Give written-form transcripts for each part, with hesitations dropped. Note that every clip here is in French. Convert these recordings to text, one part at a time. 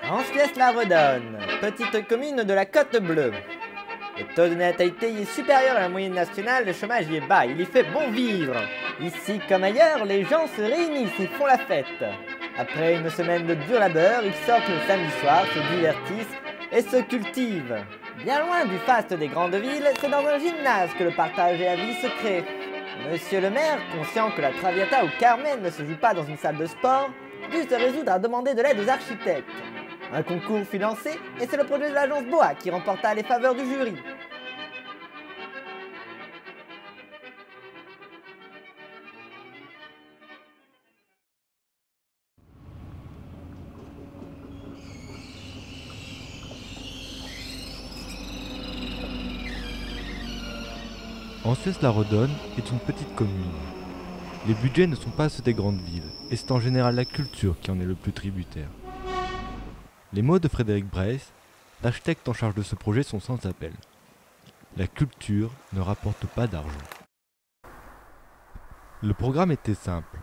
Anchies-la-Redonne, petite commune de la Côte Bleue. Le taux de natalité y est supérieur à la moyenne nationale, le chômage y est bas, il y fait bon vivre. Ici comme ailleurs, les gens se réunissent et font la fête. Après une semaine de dur labeur, ils sortent le samedi soir, se divertissent et se cultivent. Bien loin du faste des grandes villes, c'est dans un gymnase que le partage et la vie se créent. Monsieur le maire, conscient que la Traviata ou Carmen ne se joue pas dans une salle de sport, dut se résoudre à demander de l'aide aux architectes. Un concours fut lancé et c'est le projet de l'agence Boa qui remporta les faveurs du jury. Anchies-la-Redonne est une petite commune. Les budgets ne sont pas ceux des grandes villes, et c'est en général la culture qui en est le plus tributaire. Les mots de Frédéric Breyss, l'architecte en charge de ce projet, sont sans appel. La culture ne rapporte pas d'argent. Le programme était simple.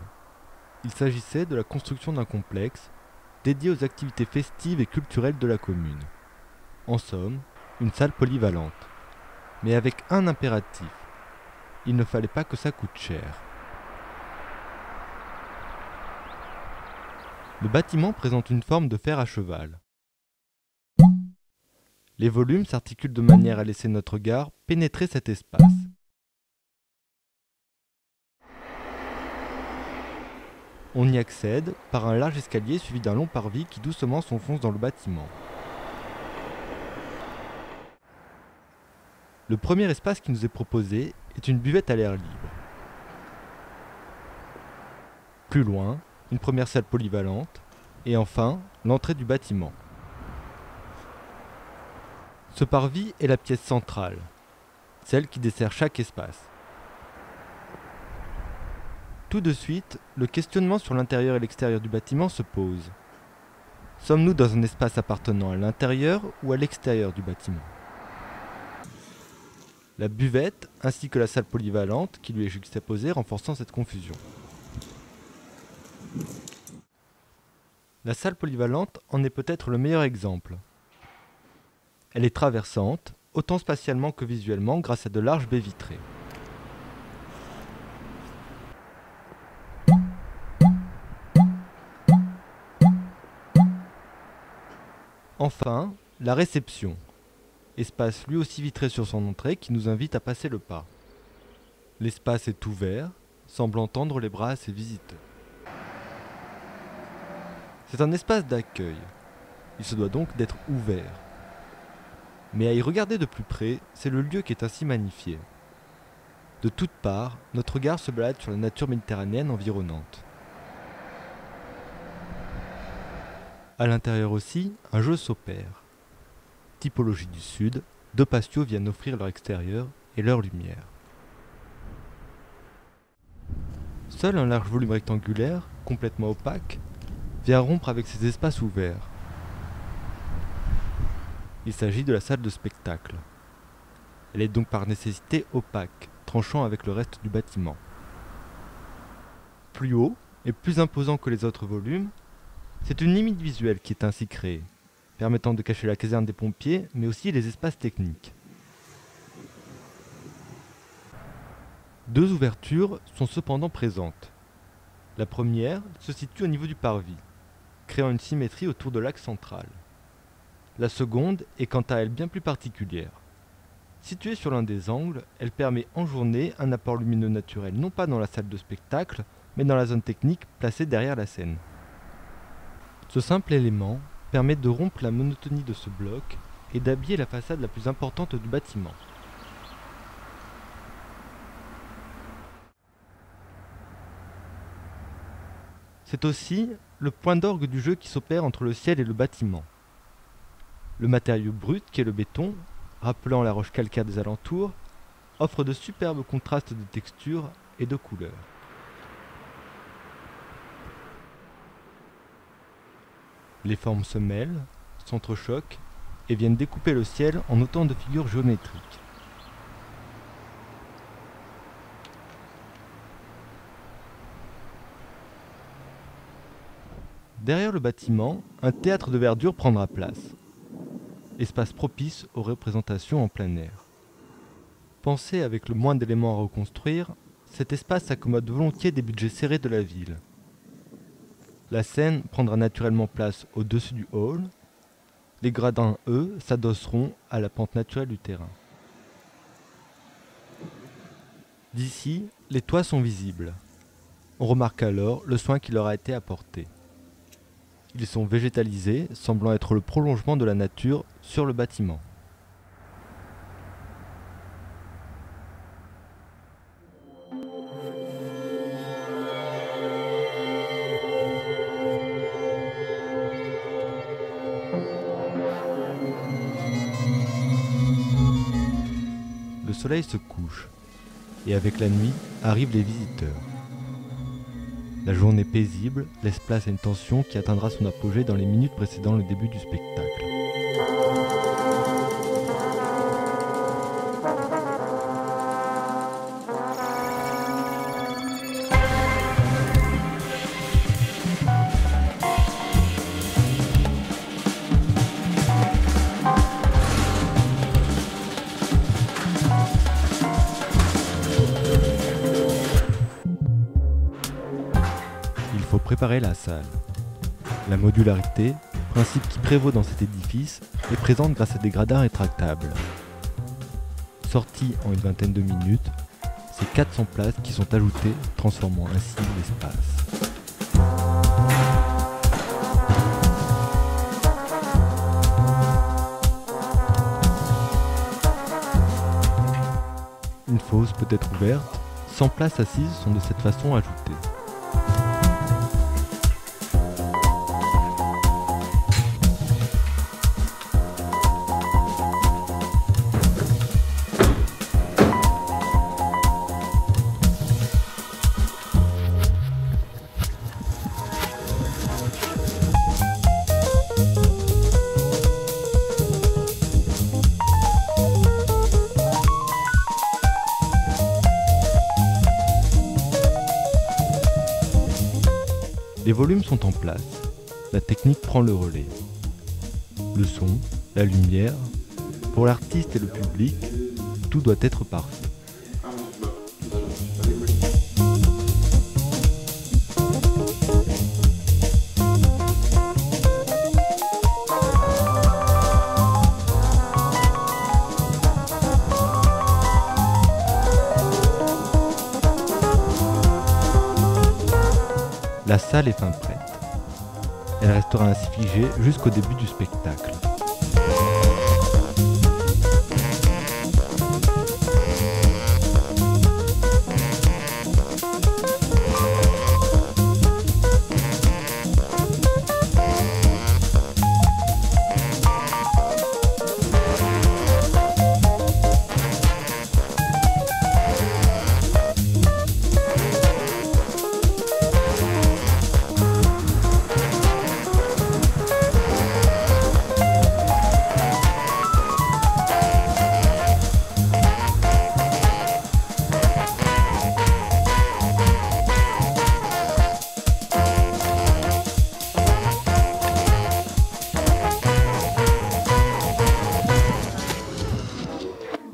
Il s'agissait de la construction d'un complexe dédié aux activités festives et culturelles de la commune. En somme, une salle polyvalente, mais avec un impératif. Il ne fallait pas que ça coûte cher. Le bâtiment présente une forme de fer à cheval. Les volumes s'articulent de manière à laisser notre regard pénétrer cet espace. On y accède par un large escalier suivi d'un long parvis qui doucement s'enfonce dans le bâtiment. Le premier espace qui nous est proposé est une buvette à l'air libre. Plus loin, une première salle polyvalente, et enfin, l'entrée du bâtiment. Ce parvis est la pièce centrale, celle qui dessert chaque espace. Tout de suite, le questionnement sur l'intérieur et l'extérieur du bâtiment se pose. Sommes-nous dans un espace appartenant à l'intérieur ou à l'extérieur du bâtiment ? La buvette, ainsi que la salle polyvalente qui lui est juxtaposée, renforçant cette confusion. La salle polyvalente en est peut-être le meilleur exemple. Elle est traversante, autant spatialement que visuellement, grâce à de larges baies vitrées. Enfin, la réception. Espace lui aussi vitré sur son entrée qui nous invite à passer le pas. L'espace est ouvert, semblant tendre les bras à ses visiteurs. C'est un espace d'accueil. Il se doit donc d'être ouvert. Mais à y regarder de plus près, c'est le lieu qui est ainsi magnifié. De toutes parts, notre regard se balade sur la nature méditerranéenne environnante. À l'intérieur aussi, un jeu s'opère. Typologie du Sud, deux patios viennent offrir leur extérieur et leur lumière. Seul un large volume rectangulaire, complètement opaque, vient rompre avec ces espaces ouverts. Il s'agit de la salle de spectacle. Elle est donc par nécessité opaque, tranchant avec le reste du bâtiment. Plus haut et plus imposant que les autres volumes, c'est une limite visuelle qui est ainsi créée, permettant de cacher la caserne des pompiers, mais aussi les espaces techniques. Deux ouvertures sont cependant présentes. La première se situe au niveau du parvis, créant une symétrie autour de l'axe central. La seconde est quant à elle bien plus particulière. Située sur l'un des angles, elle permet en journée un apport lumineux naturel non pas dans la salle de spectacle, mais dans la zone technique placée derrière la scène. Ce simple élément permet de rompre la monotonie de ce bloc et d'habiller la façade la plus importante du bâtiment. C'est aussi le point d'orgue du jeu qui s'opère entre le ciel et le bâtiment. Le matériau brut qui est le béton, rappelant la roche calcaire des alentours, offre de superbes contrastes de textures et de couleurs. Les formes se mêlent, s'entrechoquent et viennent découper le ciel en autant de figures géométriques. Derrière le bâtiment, un théâtre de verdure prendra place. Espace propice aux représentations en plein air. Pensé avec le moins d'éléments à reconstruire, cet espace accommode volontiers des budgets serrés de la ville. La scène prendra naturellement place au-dessus du hall. Les gradins, eux, s'adosseront à la pente naturelle du terrain. D'ici, les toits sont visibles. On remarque alors le soin qui leur a été apporté. Ils sont végétalisés, semblant être le prolongement de la nature sur le bâtiment. Le soleil se couche, et avec la nuit arrivent les visiteurs. La journée paisible laisse place à une tension qui atteindra son apogée dans les minutes précédant le début du spectacle. Il faut préparer la salle. La modularité, principe qui prévaut dans cet édifice, est présente grâce à des gradins rétractables. Sortis en une vingtaine de minutes, c'est 400 places qui sont ajoutées, transformant ainsi l'espace. Une fosse peut être ouverte, 100 places assises sont de cette façon ajoutées. Les volumes sont en place, la technique prend le relais. Le son, la lumière, pour l'artiste et le public, tout doit être parfait. La salle est fin prête. Elle restera ainsi figée jusqu'au début du spectacle.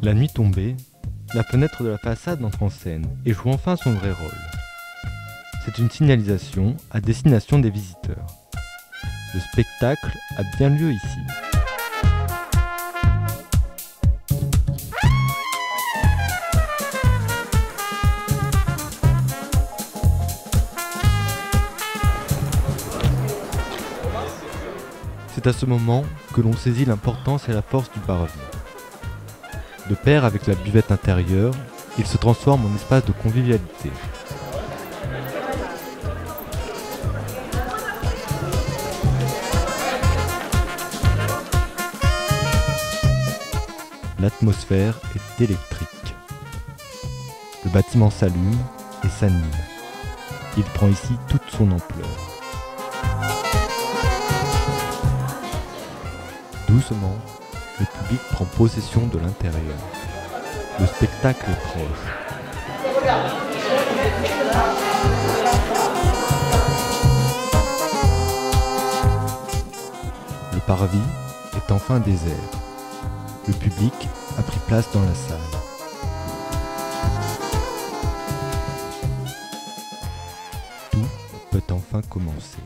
La nuit tombée, la fenêtre de la façade entre en scène et joue enfin son vrai rôle. C'est une signalisation à destination des visiteurs. Le spectacle a bien lieu ici. C'est à ce moment que l'on saisit l'importance et la force du parvis. De pair avec la buvette intérieure, il se transforme en espace de convivialité. L'atmosphère est électrique. Le bâtiment s'allume et s'anime. Il prend ici toute son ampleur. Doucement, le public prend possession de l'intérieur. Le spectacle est proche. parvis est enfin désert. Le public a pris place dans la salle. Tout peut enfin commencer.